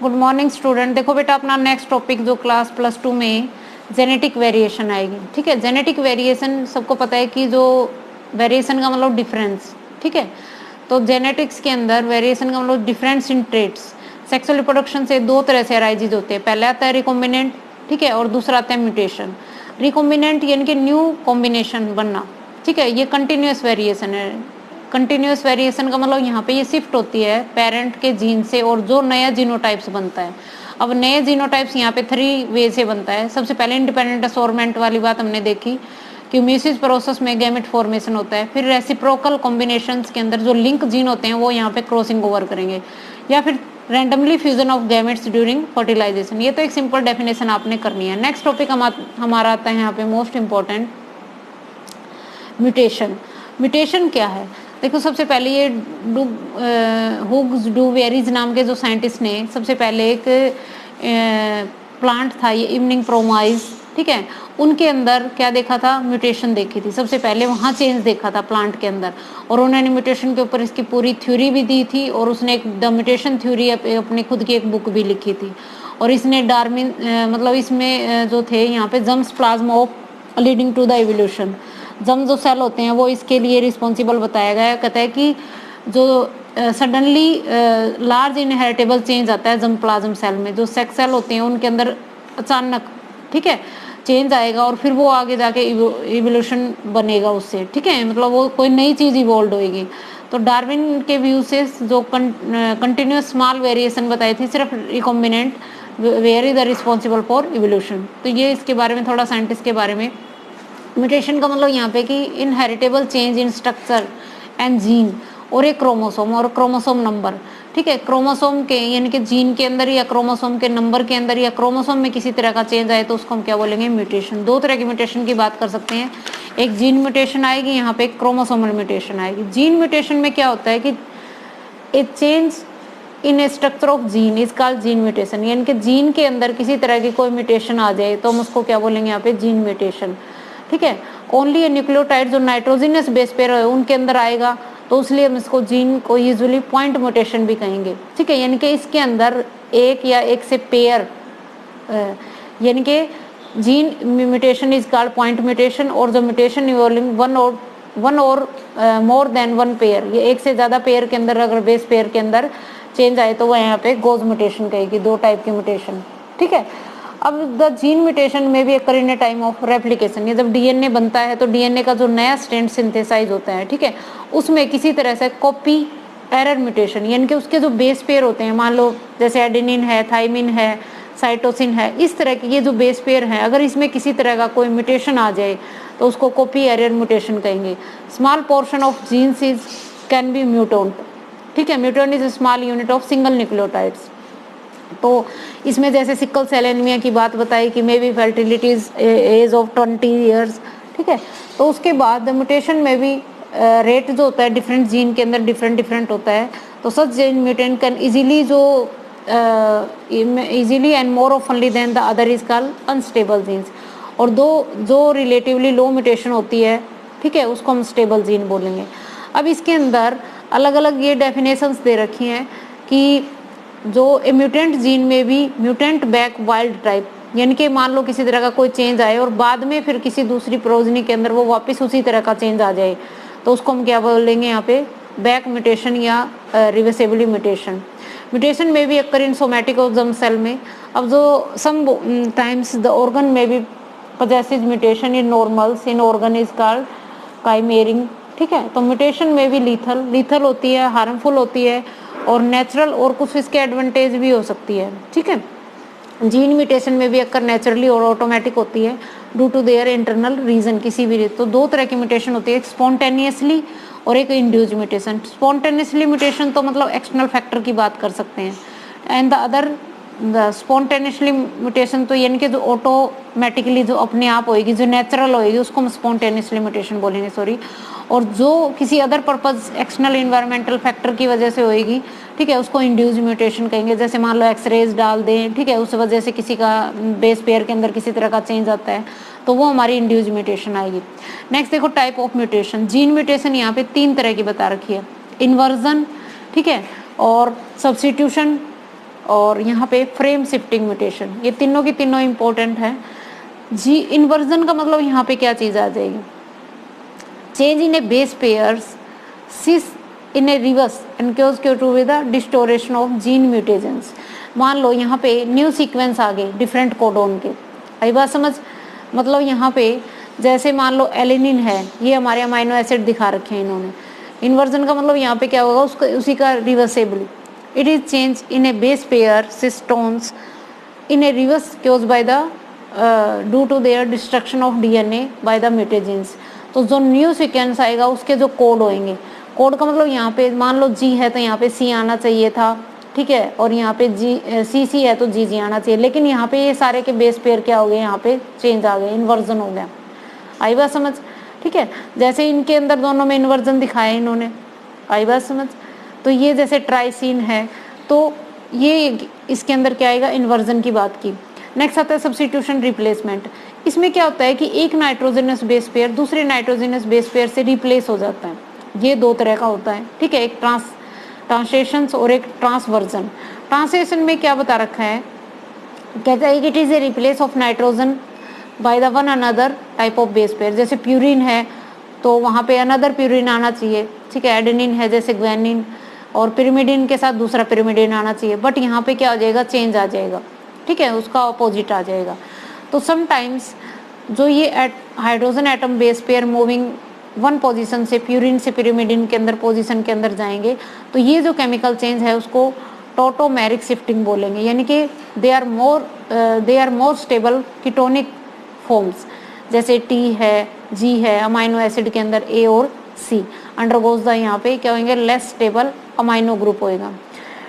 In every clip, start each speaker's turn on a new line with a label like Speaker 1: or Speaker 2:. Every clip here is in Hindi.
Speaker 1: Good morning student. देखो बेटा, अपना नेक्स्ट टॉपिक जो क्लास +2 में जेनेटिक वेरिएशन आएगी। ठीक है, जेनेटिक वेरिएशन सबको पता है कि जो वेरिएशन का मतलब डिफरेंस। ठीक है, तो जेनेटिक्स के अंदर वेरिएशन का मतलब difference in traits. Sexual reproduction से दो तरह से अराइजेज होते हैं। पहला आता है रिकॉम्बिनेंट, ठीक है, और दूसरा आता है म्यूटेशन। रिकॉम्बिनेंट यानी कि न्यू कॉम्बिनेशन बनना। ठीक है, ये कंटिन्यूस वेरिएशन है। कंटिन्यूस वेरिएशन का मतलब यहाँ पे ये शिफ्ट होती है पेरेंट के जीन से और जो नया जीनोटाइप्स बनता है। अब नए जीनोटाइप्स यहाँ पे 3 वे से बनता है। सबसे पहले इंडिपेंडेंट असोर्टमेंट वाली बात हमने देखी कि म्यूसिस प्रोसेस में गैमेट फॉर्मेशन होता है। फिर रेसिप्रोकल कॉम्बिनेशंस के अंदर जो लिंक जीन होते हैं वो यहाँ पे क्रॉसिंग ओवर करेंगे, या फिर randomly fusion of gametes during fertilization. ये तो एक सिंपल डेफिनेशन आपने करनी है। नेक्स्ट टॉपिक हमारा आता है यहाँ पे मोस्ट इंपॉर्टेंट, म्यूटेशन। म्यूटेशन क्या है? देखो, सबसे पहले ये हुग्स डूवेरीज नाम के जो साइंटिस्ट ने सबसे पहले एक प्लांट था ये इवनिंग प्रोमाइज, ठीक है, उनके अंदर क्या देखा था? म्यूटेशन देखी थी। सबसे पहले वहाँ चेंज देखा था प्लांट के अंदर, और उन्होंने म्यूटेशन के ऊपर इसकी पूरी थ्योरी भी दी थी, और उसने एक द म्यूटेशन थ्योरी अपनी खुद की एक बुक भी लिखी थी। और इसने डार्विन मतलब इसमें जो थे यहाँ पे germs plasma of leading to the evolution. Germ जो सेल होते हैं वो इसके लिए रिस्पॉन्सिबल बताया गया है। कहता है कि जो सडनली लार्ज इनहेरिटेबल चेंज आता है जम प्लाज्म सेल में, जो सेक्स सेल होते हैं उनके अंदर अचानक, ठीक है, चेंज आएगा और फिर वो आगे जाके इवोल्यूशन बनेगा उससे। ठीक है, मतलब वो कोई नई चीज़ इवॉल्व होएगी। तो डार्विन के व्यू से जो कंटिन्यूस स्मॉल वेरिएशन बताई थी, सिर्फ recombinant where is the responsible for evolution. तो ये इसके बारे में थोड़ा साइंटिस्ट के बारे में। म्यूटेशन का मतलब यहाँ पे कि inheritable change in structure and gene और एक क्रोमोसोम और क्रोमोसोम नंबर। ठीक है, क्रोमोसोम के यानी कि जीन के अंदर या क्रोमोसोम के नंबर के अंदर या क्रोमोसोम में किसी तरह का चेंज आए तो उसको हम क्या बोलेंगे? म्यूटेशन। दो तरह की म्यूटेशन की बात कर सकते हैं, एक जीन म्यूटेशन आएगी, यहाँ पे एक क्रोमोसोमल म्यूटेशन आएगी। जीन म्यूटेशन में क्या होता है कि ए change in A structure of gene is called gene mutation. यानी कि जीन के अंदर किसी तरह की कोई म्यूटेशन आ जाए तो हम उसको क्या बोलेंगे? यहाँ पे जीन म्यूटेशन। ठीक है, ओनली न्यूक्लियोटाइड जो नाइट्रोजनस बेस पेयर है उनके अंदर आएगा, तो इसलिए हम इसको जीन को यूजुअली पॉइंट म्यूटेशन भी कहेंगे। ठीक है, यानी कि इसके अंदर एक या एक से पेयर, यानी कि gene mutation is called point mutation, और जो म्यूटेशन इवॉल्विंग वन और मोर देन वन पेयर, ये एक से ज़्यादा पेयर के अंदर अगर बेस पेयर के अंदर चेंज आए तो वह यहाँ पे गोज म्यूटेशन कहेगी। दो टाइप की म्यूटेशन। ठीक है, अब द जीन म्यूटेशन में भी अकर इन ए टाइम ऑफ रेप्लिकेशन। ये जब डीएनए बनता है तो डीएनए का जो नया स्ट्रैंड सिंथेसाइज होता है, ठीक है, उसमें किसी तरह से कॉपी एरर म्यूटेशन, यानी कि उसके जो बेस पेयर होते हैं, मान लो जैसे एडेनिन है, थाइमिन है, साइटोसिन है, इस तरह के ये जो बेस पेयर हैं, अगर इसमें किसी तरह का कोई म्यूटेशन आ जाए तो उसको कॉपी एरर म्यूटेशन कहेंगे। Small portion of genes is can be mutant. ठीक है, mutant is small unit of single nucleotides. तो इसमें जैसे सिकल सेल एनीमिया की बात बताई कि may be fertility age of 20 years. ठीक है, तो उसके बाद म्यूटेशन में भी रेट जो होता है डिफरेंट जीन के अंदर डिफरेंट होता है। तो such gene mutant can easily easily and more oftenly than the other is called unstable genes. और दो जो रिलेटिवली लो म्यूटेशन होती है, ठीक है, उसको हम स्टेबल जीन बोलेंगे। अब इसके अंदर अलग अलग ये डेफिनेशंस दे रखी हैं कि जो म्यूटेंट जीन में भी म्यूटेंट बैक वाइल्ड टाइप, यानी कि मान लो किसी तरह का कोई चेंज आए और बाद में फिर किसी दूसरी प्रोजनी के अंदर वो वापस उसी तरह का चेंज आ जाए तो उसको हम क्या बोलेंगे? यहाँ पे बैक म्यूटेशन या रिवर्सिबल म्यूटेशन। म्यूटेशन में भी occur in somatic organ cell में। अब जो सम टाइम्स द ऑर्गन में भी possesses mutation in normals in organ is called काइमेरिंग। ठीक है, तो म्यूटेशन में भी लीथल होती है, हार्मफुल होती है, और नेचुरल और कुछ इसके एडवांटेज भी हो सकती है। ठीक है, जीन म्यूटेशन में भी अक्कर नेचुरली और ऑटोमेटिक होती है due to their internal reason किसी भी। तो दो तरह की म्यूटेशन होती है, एक स्पॉन्टेनियसली और एक इंड्यूस्ड म्यूटेशन। स्पॉन्टेनियसली म्यूटेशन तो मतलब एक्सटर्नल फैक्टर की बात कर सकते हैं, and the other spontaneously mutation तो यानी कि जो ऑटोमेटिकली जो अपने आप होएगी, जो नेचुरल होएगी, उसको हम स्पॉन्टेनियसली म्यूटेशन बोलेंगे, सॉरी। और जो किसी other purpose external environmental factor की वजह से होएगी, ठीक है, उसको इंड्यूस्ड म्यूटेशन कहेंगे। जैसे मान लो एक्सरेज डाल दें, ठीक है, उस वजह से किसी का बेस पेयर के अंदर किसी तरह का चेंज आता है तो वो हमारी इंड्यूस्ड म्यूटेशन आएगी। नेक्स्ट देखो type of mutation. Gene mutation यहाँ पे 3 तरह की बता रखी है, इन्वर्जन, ठीक है, और सब्स्टिट्यूशन और यहाँ पे फ्रेम शिफ्टिंग म्यूटेशन, ये तीनों की तीनों इंपॉर्टेंट है। जी इन्वर्जन का मतलब यहाँ पे क्या चीज़ आ जाएगी, change in a base pairs cis in a reverse encodes to with the distortion of gene mutations. मान लो यहाँ पे न्यू सीक्वेंस आ गए डिफरेंट कोडोन के, आई बात समझ, मतलब यहाँ पे जैसे मान लो एलिनिन है, ये हमारे अमाइनो एसिड दिखा रखे हैं इन्होंने, इन्वर्जन का मतलब यहाँ पे क्या होगा, उसका उसी का reversible, it is change in a base pair cistrons in a reverse cause by the due to their destruction of DNA by the mutagens. तो जो न्यू सीक्वेंस आएगा उसके जो कोड होंगे, कोड का मतलब यहाँ पे मान लो जी है तो यहाँ पे सी आना चाहिए था, ठीक है, और यहाँ पे सी है तो जी आना चाहिए, लेकिन यहाँ पे ये सारे के बेस पेयर क्या हो गए, यहाँ पे चेंज आ गए, इन्वर्जन हो गया, आई बात समझ, ठीक है। जैसे इनके अंदर दोनों में इन्वर्जन दिखाया इन्होंने, आई बात समझ। तो ये जैसे ट्राइसिन है तो ये इसके अंदर क्या आएगा, इन्वर्जन की बात की। नेक्स्ट आता है सब्स्टिट्यूशन रिप्लेसमेंट। इसमें क्या होता है कि एक नाइट्रोजनस बेस पेयर दूसरे नाइट्रोजनस बेस पेयर से रिप्लेस हो जाता है, ये दो तरह का होता है, ठीक है, एक ट्रांसलेशन और एक ट्रांसवर्जन। ट्रांसलेशन में क्या बता रखा है, कहता है कि it is a replace of nitrogen by the one another type of base pair. जैसे प्यूरिन है तो वहाँ पे अनदर प्यूरिन आना चाहिए, ठीक है, एडेनिन है जैसे ग्वेनिन, और पिरिमिडिन के साथ दूसरा पिरिमिडिन आना चाहिए, बट यहाँ पे क्या हो जाएगा, चेंज आ जाएगा, ठीक है, उसका अपोजिट आ जाएगा। तो समटाइम्स जो ये hydrogen atom base pair moving one position से प्यूरिन से पिरिमिडिन के अंदर पोजीशन के अंदर जाएंगे, तो ये जो केमिकल चेंज है उसको टोटोमेरिक शिफ्टिंग बोलेंगे, यानी कि they are more stable ketonic forms, जैसे टी है, जी है, अमाइनो एसिड के अंदर ए और सी अंडरगोज द, यहाँ पे क्या होंगे, लेस स्टेबल अमाइनो ग्रुप होएगा,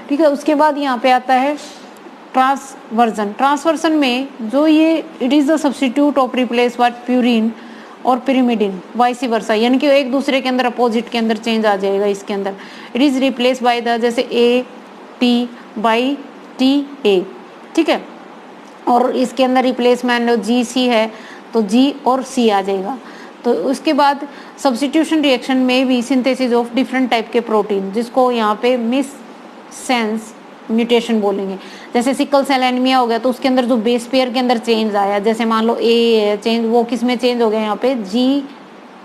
Speaker 1: ठीक है। उसके बाद यहाँ पे आता है ट्रांसवर्जन। ट्रांसवर्जन में जो ये it is the substitute off replace by purine और पिरिमिडिन वाइस वर्सा, यानी कि एक दूसरे के अंदर अपोजिट के अंदर चेंज आ जाएगा इसके अंदर। It is replace by the, जैसे A T by T A, ठीक है, और इसके अंदर रिप्लेसमेंट जी सी है तो जी और सी आ जाएगा। तो उसके बाद सब्स्टिट्यूशन रिएक्शन में भी सिंथेसिस ऑफ डिफरेंट टाइप के प्रोटीन, जिसको यहाँ पे मिस सेंस म्यूटेशन बोलेंगे। जैसे सिकल सेल एनीमिया हो गया तो उसके अंदर जो बेस पेयर के अंदर चेंज आया, जैसे मान लो ए चेंज, वो किस में चेंज हो गया, यहाँ पे जी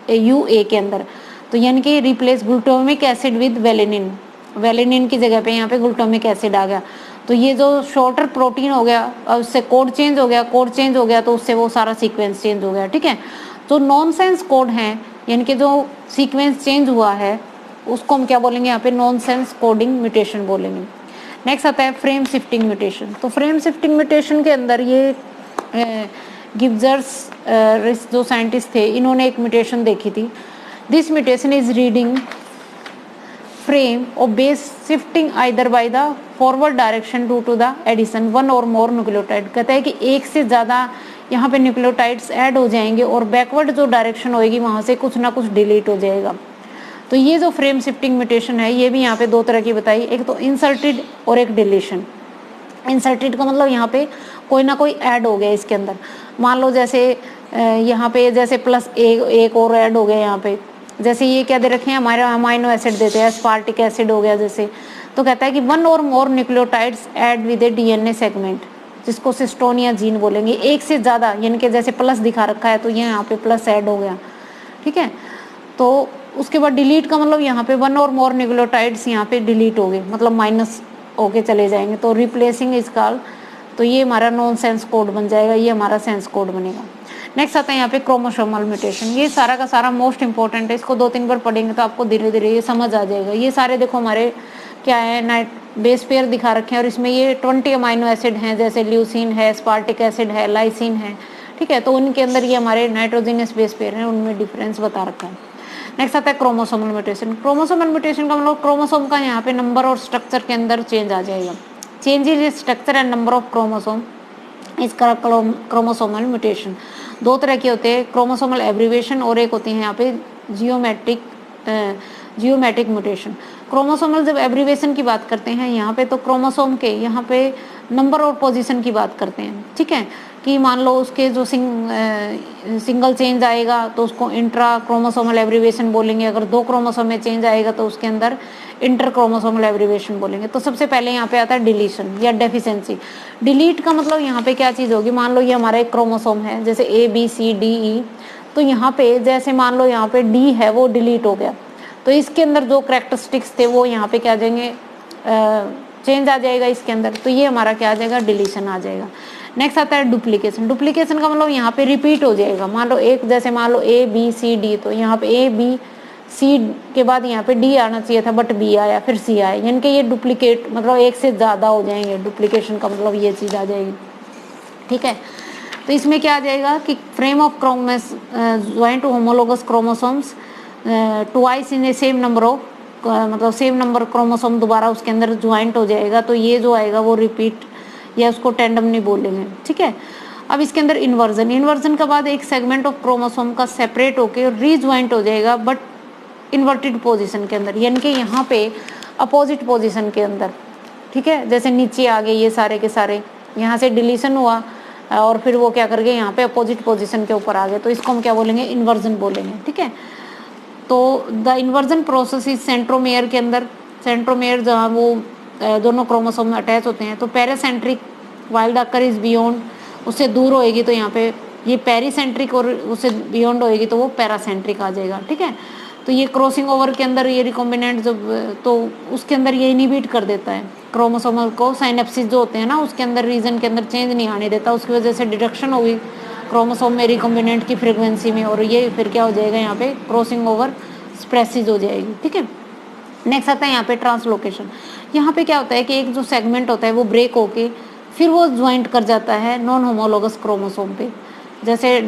Speaker 1: यू ए के अंदर, तो यानी कि रिप्लेस ग्लूटामिक एसिड विद वेलिनिन, वेलिनिन की जगह पे यहाँ पे ग्लूटामिक एसिड आ गया। तो ये जो शॉर्टर प्रोटीन हो गया और उससे कोड चेंज हो गया, कोड चेंज हो गया तो उससे वो सारा सीक्वेंस चेंज हो गया, ठीक है। तो नॉनसेंस कोड हैं, यानी कि जो सीक्वेंस चेंज हुआ है उसको हम क्या बोलेंगे, यहाँ पे नॉनसेंस कोडिंग म्यूटेशन बोलेंगे। नेक्स्ट आता है फ्रेम शिफ्टिंग म्यूटेशन। तो फ्रेम शिफ्टिंग म्यूटेशन के अंदर ये गिब्जर्स जो साइंटिस्ट थे, इन्होंने एक म्यूटेशन देखी थी। This mutation is reading frame और base shifting either by the forward direction due to the addition one और मोर न्यूक्लियोटाइड। कहता है कि एक से ज़्यादा यहाँ पे न्यूक्लियोटाइड्स ऐड हो जाएंगे और बैकवर्ड जो डायरेक्शन होएगी वहाँ से कुछ ना कुछ डिलीट हो जाएगा। तो ये जो फ्रेम शिफ्टिंग म्यूटेशन है ये भी यहाँ पे दो तरह की बताई, एक तो इंसर्टेड और एक डिलीशन। इंसर्टेड का मतलब यहाँ पे कोई ना कोई ऐड हो गया इसके अंदर, मान लो जैसे यहाँ पे जैसे प्लस एक और ऐड हो गया यहाँ पे, जैसे ये क्या दे रखे हैं, हमारे अमाइनो एसिड देते हैं, एस्पार्टिक एसिड हो गया जैसे, तो कहता है कि वन और more nucleotides add with a DNA segment, जिसको सिस्टोनिया जीन बोलेंगे। एक से ज़्यादा, यानी कि जैसे प्लस दिखा रखा है तो ये यहाँ पे प्लस ऐड हो गया, ठीक है। तो उसके बाद डिलीट का मतलब यहाँ पे वन और मोर न्यूक्लियोटाइड्स यहाँ पे डिलीट हो गए, मतलब माइनस होके चले जाएंगे, तो रिप्लेसिंग इज कॉल्ड। तो ये हमारा नॉन सेंस कोड बन जाएगा, ये हमारा सेंस कोड बनेगा। नेक्स्ट आता है यहाँ पे क्रोमोसोमल म्यूटेशन। ये सारा का सारा मोस्ट इंपॉर्टेंट है, इसको 2-3 बार पढ़ेंगे तो आपको धीरे धीरे ये समझ आ जाएगा। ये सारे देखो हमारे क्या है, नाइट बेस पेयर दिखा रखे हैं और इसमें ये 20 अमाइनो एसिड हैं, जैसे ल्यूसीन है, एस्पार्टिक एसिड है, लाइसिन है, ठीक है। तो उनके अंदर ये हमारे नाइट्रोजनस बेस पेयर हैं, उनमें डिफरेंस बता रखा है। नेक्स्ट आता है क्रोमोसोमल म्यूटेशन। क्रोमोसोमल म्यूटेशन का मतलब क्रोमोसोम का यहाँ पे नंबर और स्ट्रक्चर के अंदर चेंज आ जाएगा। Change in structure and number of chromosome इसका क्रोमोसोमल म्यूटेशन। दो तरह के होते हैं, क्रोमोसोमल एब्रीवेशन और एक होती है यहाँ पे जियोमेट्रिक म्यूटेशन। क्रोमोसोमल जब एब्रीवेशन की बात करते हैं यहाँ पे, तो क्रोमोसोम के यहाँ पे नंबर और पोजीशन की बात करते हैं, ठीक है, कि मान लो उसके जो सिंगल चेंज आएगा तो उसको इंट्रा क्रोमोसोमल एब्रीवेशन बोलेंगे, अगर 2 क्रोमोसोम में चेंज आएगा तो उसके अंदर इंटर क्रोमोसोमल एब्रीवेशन बोलेंगे। तो सबसे पहले यहाँ पे आता है डिलीशन या डेफिशिएंसी। डिलीट का मतलब यहाँ पे क्या चीज़ होगी, मान लो ये हमारा एक क्रोमोसोम है जैसे ABCDE, तो यहाँ पे जैसे मान लो यहाँ पे D है वो डिलीट हो गया, तो इसके अंदर जो कैरेक्टरिस्टिक्स थे वो यहाँ पे क्या आ जाएंगे, चेंज आ जाएगा इसके अंदर, तो ये हमारा क्या आ जाएगा, डिलीशन आ जाएगा। नेक्स्ट आता है डुप्लीकेशन। डुप्लीकेशन का मतलब यहाँ पे रिपीट हो जाएगा, मान लो एक जैसे मान लो ABCD, तो यहाँ पे ABC के बाद यहाँ पे D आना चाहिए था बट B आया, फिर C आया, यानी कि ये डुप्लीकेट मतलब एक से ज़्यादा हो जाएंगे। डुप्लीकेशन का मतलब ये चीज़ आ जाएगी, ठीक है। तो इसमें क्या आ जाएगा कि frame of chromos joint to homologous chromosomes twice in a same number of, मतलब सेम नंबर क्रोमोसोम दोबारा उसके अंदर ज्वाइंट हो जाएगा, तो ये जो आएगा वो रिपीट या उसको टेंडम नहीं बोलेंगे, ठीक है। अब इसके अंदर इन्वर्जन, इन्वर्जन के बाद एक सेगमेंट ऑफ क्रोमोसोम का सेपरेट होकर रीज्वाइंट हो जाएगा बट इन्वर्टेड पोजीशन के अंदर, यानी कि यहाँ पे अपोजिट पोजीशन के अंदर, ठीक है। जैसे नीचे आ गए ये सारे के सारे, यहाँ से डिलीशन हुआ और फिर वो क्या कर गए यहाँ पे अपोजिट पोजीशन के ऊपर आ गए, तो इसको हम क्या बोलेंगे, इन्वर्जन बोलेंगे, ठीक है। तो the inversion process is centromere के अंदर, सेंट्रोमेयर जहाँ वो दोनों क्रोमोसोम में अटैच होते हैं, तो paracentric while the occur is beyond, उससे दूर होएगी तो यहाँ पे ये पेरीसेंट्रिक, और उससे बियॉन्ड होएगी तो वो पैरासेंट्रिक आ जाएगा, ठीक है। तो ये क्रॉसिंग ओवर के अंदर ये रिकॉम्बिनेंट जब, तो उसके अंदर ये इनहिबिट कर देता है क्रोमोसोमल को, साइनेप्सिस जो होते हैं ना उसके अंदर रीजन के अंदर चेंज नहीं आने देता, उसकी वजह से डिडक्शन होगी क्रोमोसोम में रिकॉम्बिनेंट की फ्रीक्वेंसी में, और ये फिर क्या हो जाएगा यहाँ पे क्रॉसिंग ओवर स्प्रेसिस हो जाएगी, ठीक है। नेक्स्ट आता है यहाँ पे ट्रांसलोकेशन। यहाँ पे क्या होता है कि एक जो सेगमेंट होता है वो ब्रेक होके फिर वो ज्वाइंट कर जाता है नॉन होमोलोगस क्रोमोसोम पे, जैसे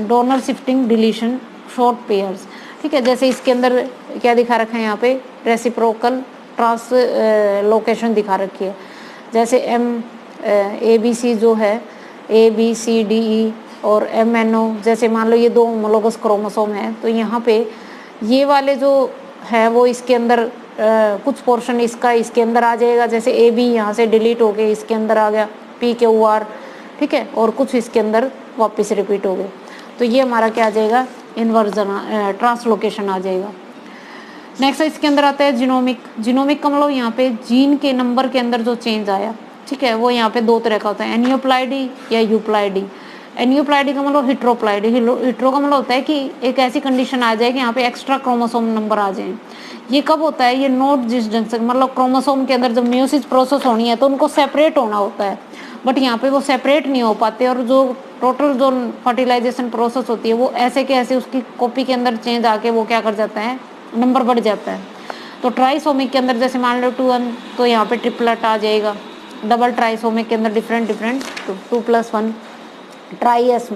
Speaker 1: donor shifting deletion short pairs, ठीक है। जैसे इसके अंदर क्या दिखा रखा है यहाँ पे, रेसिप्रोकल ट्रांसलोकेशन दिखा रखी है, जैसे ABC जो है ABCDE और MNO, जैसे मान लो ये 2 होमोलोगस क्रोमोसोम है, तो यहाँ पे ये वाले जो है वो इसके अंदर कुछ पोर्शन इसका इसके अंदर आ जाएगा, जैसे AB यहाँ से डिलीट हो गए इसके अंदर आ गया PQR, ठीक है, और कुछ इसके अंदर वापस रिपीट हो गए, तो ये हमारा क्या आ जाएगा, इन्वर्जन ट्रांसलोकेशन आ जाएगा। नेक्स्ट इसके अंदर आता है जीनोमिक। जीनोमिक का मतलब यहाँ पे जीन के नंबर के अंदर जो चेंज आया, ठीक है, वो यहाँ पे 2 तरह का होता है, एनियोप्लाइडी या यूप्लाइडी। एनियोप्लाइडी का मतलब हिट्रोप्लाइडी। हिट्रो का मतलब होता है कि एक ऐसी कंडीशन आ जाए कि यहाँ पे एक्स्ट्रा क्रोमोसोम नंबर आ जाए। ये कब होता है, ये नोट जिस ढंग से, मतलब क्रोमोसोम के अंदर जब मियोसिस प्रोसेस होनी है तो उनको सेपरेट होना होता है, बट यहाँ पे वो सेपरेट नहीं हो पाते, और जो टोटल जो फर्टिलाइजेशन प्रोसेस होती है वो ऐसे के ऐसे उसकी कॉपी के अंदर चेंज आके वो क्या कर जाता है, नंबर बढ़ जाता है। तो ट्राइसोमिक के अंदर जैसे मान लो 2n, तो यहाँ पे ट्रिपलेट आ जाएगा। डबल ट्राइसोमिक के अंदर डिफरेंट 2+1। ट्राइएस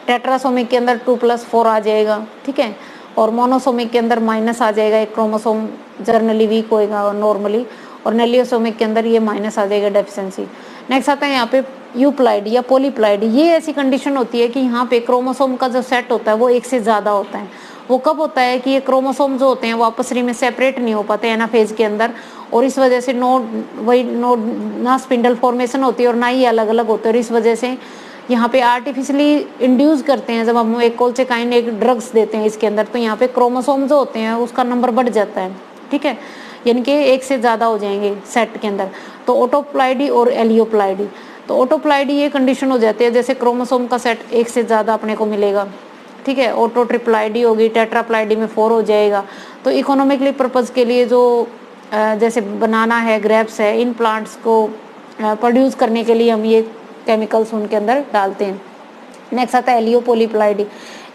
Speaker 1: टेट्रासोमिक के अंदर 2+4 आ जाएगा, ठीक है। और मोनोसोमिक के अंदर माइनस आ जाएगा, एक क्रोमोसोम जर्नली वीक होएगा नॉर्मली, और नेलियोसोमिक के अंदर ये माइनस आ जाएगा, डेफिशिएंसी। नेक्स्ट आता है यहाँ पे यूप्लाइड या पॉलीप्लाइड। ये ऐसी कंडीशन होती है कि यहाँ पे क्रोमोसोम का जो सेट होता है वो एक से ज़्यादा होता है। वो कब होता है कि ये क्रोमोसोम जो होते हैं वो आपस में सेपरेट नहीं हो पाते एनाफेज के अंदर, और इस वजह से नोड ना स्पिंडल फॉर्मेशन होती है और ना ही अलग अलग होते हैं, और इस वजह से यहाँ पे आर्टिफिशियली इंड्यूस करते हैं, जब हम एक कोल्चेकाइन एक ड्रग्स देते हैं इसके अंदर, तो यहाँ पे क्रोमोसोम जो होते हैं उसका नंबर बढ़ जाता है, ठीक है, यानी कि एक से ज़्यादा हो जाएंगे सेट के अंदर। तो ऑटोप्लाइडी और एलियोप्लाइडी। तो ऑटोप्लाइडी ये कंडीशन हो जाती है जैसे क्रोमोसोम का सेट एक से ज़्यादा अपने को मिलेगा, ठीक है। ऑटो ट्रिप्लाइडी होगी, टेट्राप्लाइडी में 4 हो जाएगा। तो इकोनॉमिकली पर्पज़ के लिए जो जैसे बनाना है, ग्रेप्स है, इन प्लांट्स को प्रोड्यूस करने के लिए हम ये केमिकल्स उनके अंदर डालते हैं। नेक्स्ट आता है एलियोपोलीप्लाइडी।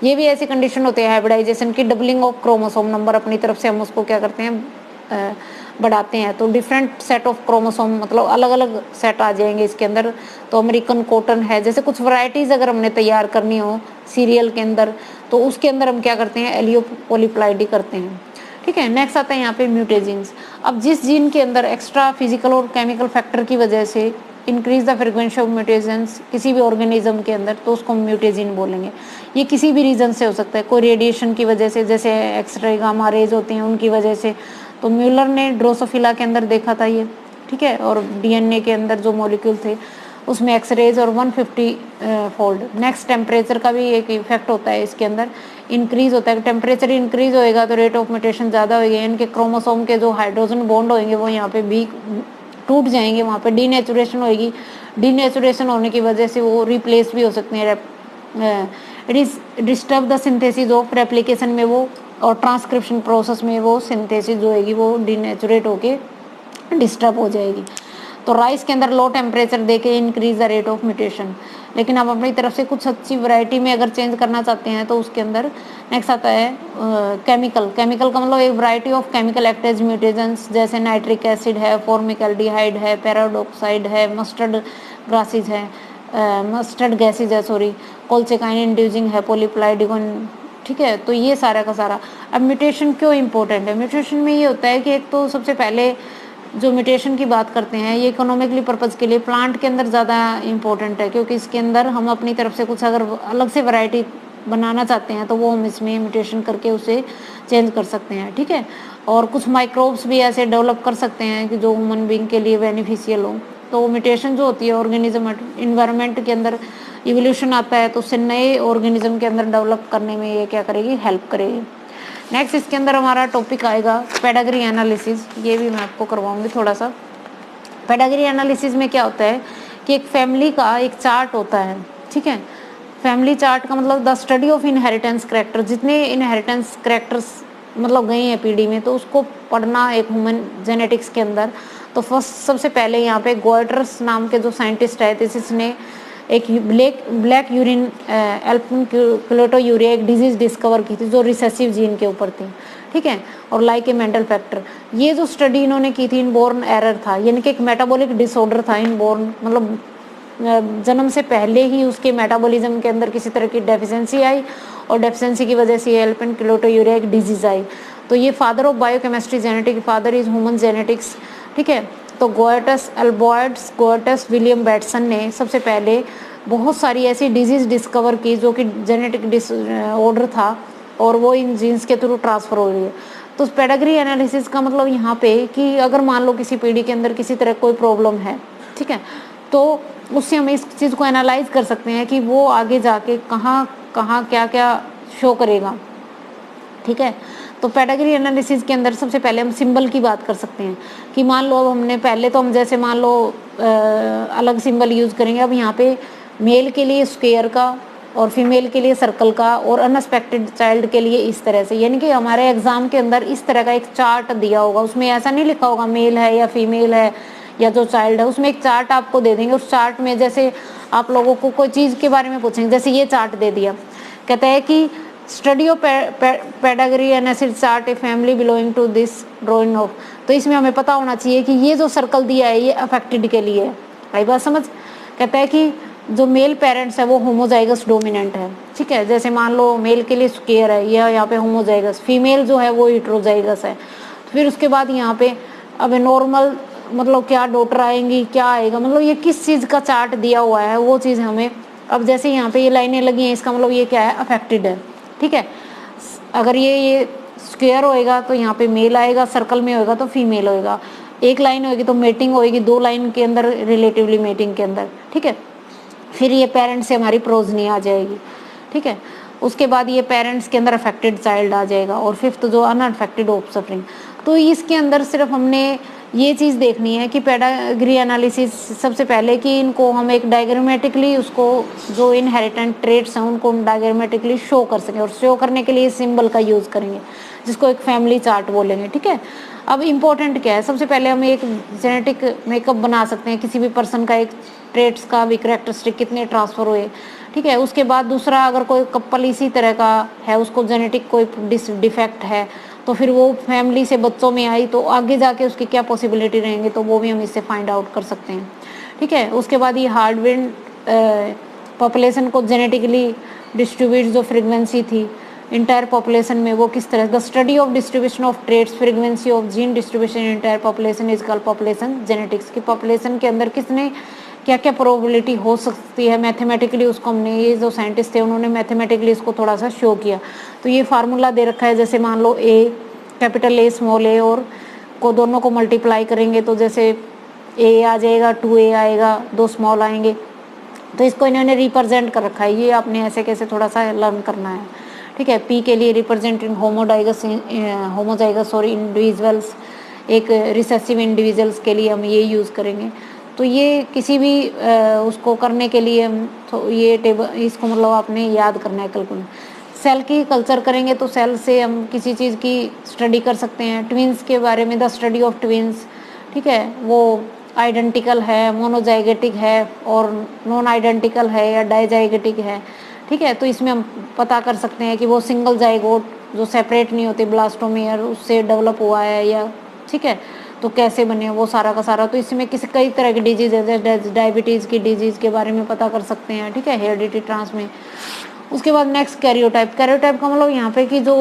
Speaker 1: ये भी ऐसी कंडीशन होती है हाइब्रिडाइजेशन की, डबलिंग ऑफ क्रोमोसोम नंबर अपनी तरफ से हम उसको क्या करते हैं, बढ़ाते हैं। तो डिफरेंट सेट ऑफ क्रोमोसोम, मतलब अलग अलग सेट आ जाएंगे इसके अंदर। तो अमेरिकन कॉटन है, जैसे कुछ वैरायटीज़ अगर हमने तैयार करनी हो सीरियल के अंदर, तो उसके अंदर हम क्या करते हैं, एलियोपोलीप्लाइडी करते हैं, ठीक है। नेक्स्ट आता है यहाँ पे म्यूटेजीन्स। अब जिस जीन के अंदर एक्स्ट्रा फिजिकल और केमिकल फैक्टर की वजह से increase the frequency of mutations किसी भी ऑर्गेनिज्म के अंदर, तो उसको म्यूटेजीन बोलेंगे। ये किसी भी रीज़न से हो सकता है, कोई रेडिएशन की वजह से, जैसे एक्सरे गामा रेज होती हैं उनकी वजह से। तो म्यूलर ने ड्रोसोफिला के अंदर देखा था ये, ठीक है, और डीएनए के अंदर जो मॉलिक्यूल थे उसमें एक्सरेज और 150 फोल्ड। नेक्स्ट टेम्परेचर का भी एक इफेक्ट होता है इसके अंदर, इंक्रीज होता है। टेम्परेचर इंक्रीज होएगा तो रेट ऑफ म्यूटेशन ज़्यादा होगी, इनके क्रोमोसोम के जो हाइड्रोजन बॉन्ड होंगे वो यहाँ पे भी टूट जाएंगे, वहाँ पे डीनेचुरेशन होगी। डीनेचुरेशन होने की वजह से वो रिप्लेस भी हो सकते हैं। It is disturb the synthesis of replication में वो, और ट्रांसक्रिप्शन प्रोसेस में वो सिंथेसिस जो होगी वो डीनेचुरेट होके डिस्टर्ब हो जाएगी। तो राइस के अंदर लो टेम्परेचर देके increase the rate of mutation. लेकिन आप अपनी तरफ से कुछ अच्छी वैरायटी में अगर चेंज करना चाहते हैं तो उसके अंदर नेक्स्ट आता है केमिकल। केमिकल का मतलब एक वैरायटी ऑफ केमिकल एक्टेज म्यूटेशंस, जैसे नाइट्रिक एसिड है, फॉर्मिकल्डिहाइड है, पैराडॉक्साइड है, मस्टर्ड ग्रासिस है, मस्टर्ड गैसेज है, सॉरी, कोल्चेकाइन इंड्यूसिंग है, पॉलीप्लाइडिकॉन। ठीक है, तो ये सारा का सारा। अब म्यूटेशन क्यों इंपॉर्टेंट है? म्यूटेशन में ये होता है कि एक तो सबसे पहले जो म्यूटेशन की बात करते हैं ये इकोनॉमिकली पर्पज़ के लिए प्लांट के अंदर ज़्यादा इंपॉर्टेंट है, क्योंकि इसके अंदर हम अपनी तरफ से कुछ अगर अलग से वैरायटी बनाना चाहते हैं तो वो हम इसमें म्यूटेशन करके उसे चेंज कर सकते हैं। ठीक है, और कुछ माइक्रोब्स भी ऐसे डेवलप कर सकते हैं कि जो ह्यूमन बीइंग के लिए बेनिफिशियल हो। तो म्यूटेशन जो होती है ऑर्गेनिज्म इन्वायरमेंट के अंदर इवोल्यूशन आता है तो उससे नए ऑर्गेनिज्म के अंदर डेवलप करने में ये क्या करेगी, हेल्प करेगी। नेक्स्ट इसके अंदर हमारा टॉपिक आएगा पेडाग्री एनालिसिस। ये भी मैं आपको करवाऊंगी थोड़ा सा। पेडाग्री एनालिसिस में क्या होता है कि एक फैमिली का एक चार्ट होता है। ठीक है, फैमिली चार्ट का मतलब the study of inheritance character, जितने इनहेरिटेंस कैरेक्टर्स मतलब गए हैं पीढ़ी में, तो उसको पढ़ना एक ह्यूमन जेनेटिक्स के अंदर। तो फर्स्ट सबसे पहले यहाँ पे गोइटर्स नाम के जो साइंटिस्ट है इसने एक ब्लैक यूरिन एल्पनक्लोटोयूरिया एक डिजीज डिस्कवर की थी जो रिसेसिव जीन के ऊपर थी। ठीक है, और लाइक ए मेंटल फैक्टर, ये जो स्टडी इन्होंने की थी इनबोर्न एरर था, यानी कि एक मेटाबॉलिक डिसऑर्डर था इनबोर्न, मतलब जन्म से पहले ही उसके मेटाबॉलिज्म के अंदर किसी तरह की डेफिशिएंसी आई और डेफिशिएंसी की वजह से एल्पनक्लोटोयूरिया एक डिजीज आई। तो ये father of biochemistry genetic, father is human genetics. ठीक है, तो गोएटस अल्बर्ट्स गोएटस विलियम बैटसन ने सबसे पहले बहुत सारी ऐसी डिजीज डिस्कवर की जो कि जेनेटिक डिसऑर्डर था और वो इन जीन्स के थ्रू ट्रांसफर हो रही है। तो पेडाग्री एनालिसिस का मतलब यहाँ पे कि अगर मान लो किसी पीढ़ी के अंदर किसी तरह कोई प्रॉब्लम है, ठीक है, तो उससे हम इस चीज़ को एनालाइज कर सकते हैं कि वो आगे जाके कहाँ कहाँ क्या क्या शो करेगा। ठीक है, तो पेडाग्री एनालिसिस के अंदर सबसे पहले हम सिंबल की बात कर सकते हैं कि मान लो अब हमने पहले तो हम जैसे मान लो अलग सिंबल यूज़ करेंगे। अब यहाँ पे मेल के लिए स्क्वायर का और फीमेल के लिए सर्कल का और अनएक्सपेक्टेड चाइल्ड के लिए इस तरह से, यानी कि हमारे एग्जाम के अंदर इस तरह का एक चार्ट दिया होगा। उसमें ऐसा नहीं लिखा होगा मेल है या फीमेल है या जो चाइल्ड है, उसमें एक चार्ट आपको दे देंगे। उस चार्ट में जैसे आप लोगों को कोई चीज़ के बारे में पूछेंगे, जैसे ये चार्ट दे दिया, कहता है कि study of pedigree analysis chart a family belonging to this drawing of. तो इसमें हमें पता होना चाहिए कि ये जो सर्कल दिया है ये अफेक्टेड के लिए है। आई बात समझ? कहता है कि जो मेल पेरेंट्स है वो होमोजाइगस डोमिनेंट है। ठीक है, जैसे मान लो मेल के लिए स्क्वायर है, यह यहाँ पे होमोजाइगस, फीमेल जो है वो हेटेरोजाइगस है। फिर उसके बाद यहाँ पे अब नॉर्मल मतलब क्या डॉटर आएंगी, क्या आएगा, मतलब ये किस चीज़ का चार्ट दिया हुआ है वो चीज़ हमें। अब जैसे यहाँ पे ये लाइनें लगी हैं, इसका मतलब ये क्या है, अफेक्टेड है। ठीक है, अगर ये स्क्वायर होएगा तो यहाँ पे मेल आएगा, सर्कल में होएगा तो फीमेल होएगा, एक लाइन होएगी तो मेटिंग होएगी, दो लाइन के अंदर रिलेटिवली मेटिंग के अंदर। ठीक है, फिर ये पेरेंट्स से हमारी प्रोजनी आ जाएगी। ठीक है, उसके बाद ये पेरेंट्स के अंदर अफेक्टेड चाइल्ड आ जाएगा और फिफ्थ जो अनअफेक्टेड ऑफ सफरिंग। तो इसके अंदर सिर्फ हमने ये चीज़ देखनी है कि पेडाग्री एनालिसिस सबसे पहले कि इनको हम एक डायग्रामेटिकली उसको जो इनहेरिटेंट ट्रेट्स हैं उनको डायग्रामेटिकली शो कर सकें, और शो करने के लिए सिंबल का यूज़ करेंगे जिसको एक फैमिली चार्ट बोलेंगे। ठीक है, अब इम्पोर्टेंट क्या है, सबसे पहले हम एक जेनेटिक मेकअप बना सकते हैं किसी भी पर्सन का, एक ट्रेट्स का भी कैरेक्टरिस्टिक कितने ट्रांसफ़र हुए। ठीक है, उसके बाद दूसरा अगर कोई कपल इसी तरह का है, उसको जेनेटिक कोई डिफेक्ट है तो फिर वो फैमिली से बच्चों में आई तो आगे जाके उसकी क्या पॉसिबिलिटी रहेंगे, तो वो भी हम इससे फाइंड आउट कर सकते हैं। ठीक है, उसके बाद ये हार्डविन पॉपुलेशन को जेनेटिकली डिस्ट्रीब्यूट जो फ्रीक्वेंसी थी इंटायर पॉपुलेशन में वो किस तरह, the study of distribution of traits frequency of gene distribution entire population is called population genetics. की पॉपुलेशन के अंदर किसने क्या क्या प्रोबेबिलिटी हो सकती है मैथमेटिकली, उसको हमने, ये जो साइंटिस्ट थे उन्होंने मैथमेटिकली इसको थोड़ा सा शो किया। तो ये फार्मूला दे रखा है, जैसे मान लो ए कैपिटल ए स्मॉल ए और को दोनों को मल्टीप्लाई करेंगे तो जैसे ए आ जाएगा, 2A आएगा, 2 स्मॉल आएंगे। तो इसको इन्होंने रिप्रेजेंट कर रखा है, ये आपने ऐसे कैसे थोड़ा सा लर्न करना है, ठीक है। पी के लिए रिप्रेजेंटिंग होमोजाइगस सॉरी इंडिविजुअल्स, एक रिसेसिव इंडिविजुअल्स के लिए हम ये यूज़ करेंगे। तो ये किसी भी उसको करने के लिए हम तो ये टेबल इसको मतलब आपने याद करना है कैलकुलेट। सेल की कल्चर करेंगे तो सेल से हम किसी चीज़ की स्टडी कर सकते हैं। ट्विंस के बारे में द स्टडी ऑफ ट्विंस, ठीक है, वो आइडेंटिकल है, मोनोजाइगेटिक है और नॉन आइडेंटिकल है या डाइजाइगेटिक है, ठीक है। तो इसमें हम पता कर सकते हैं कि वो सिंगल जाइगोट जो सेपरेट नहीं होते ब्लास्टोमेयर उससे डेवलप हुआ है या, ठीक है, तो कैसे बने वो सारा का सारा। तो इसमें किसी कई तरह की डिजीज है, डायबिटीज़ की डिजीज़ के बारे में पता कर सकते हैं, ठीक है, हेरिडिटी ट्रांस में। उसके बाद नेक्स्ट कैरियोटाइप। कैरियोटाइप का मतलब यहाँ पे कि जो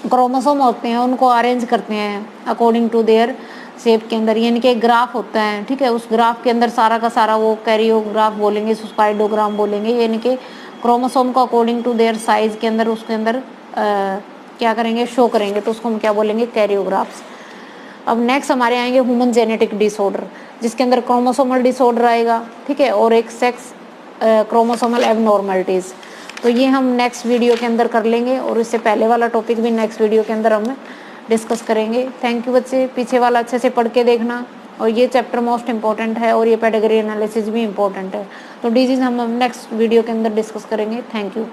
Speaker 1: क्रोमोसोम होते हैं उनको अरेंज करते हैं अकॉर्डिंग टू देयर शेप के अंदर, यानी कि एक ग्राफ होता है, ठीक है, उस ग्राफ के अंदर सारा का सारा वो कैरियोग्राफ बोलेंगे, स्पाइडोग्राम बोलेंगे, यानी कि क्रोमोसोम को अकॉर्डिंग टू देयर साइज के अंदर उसके अंदर क्या करेंगे, शो करेंगे, तो उसको हम क्या बोलेंगे, कैरियोग्राफ्स। अब नेक्स्ट हमारे आएंगे ह्यूमन जेनेटिक डिसऑर्डर, जिसके अंदर क्रोमोसोमल डिसऑर्डर आएगा, ठीक है, और एक सेक्स क्रोमोसोमल एबनॉर्मलिटीज़। तो ये हम नेक्स्ट वीडियो के अंदर कर लेंगे और इससे पहले वाला टॉपिक भी नेक्स्ट वीडियो के अंदर हम डिस्कस करेंगे। थैंक यू बच्चे, पीछे वाला अच्छे से पढ़ के देखना, और ये चैप्टर मोस्ट इंपॉर्टेंट है और ये पेडिग्री एनालिसिस भी इंपॉर्टेंट है। तो डिजीज हम नेक्स्ट वीडियो के अंदर डिस्कस करेंगे। Thank you.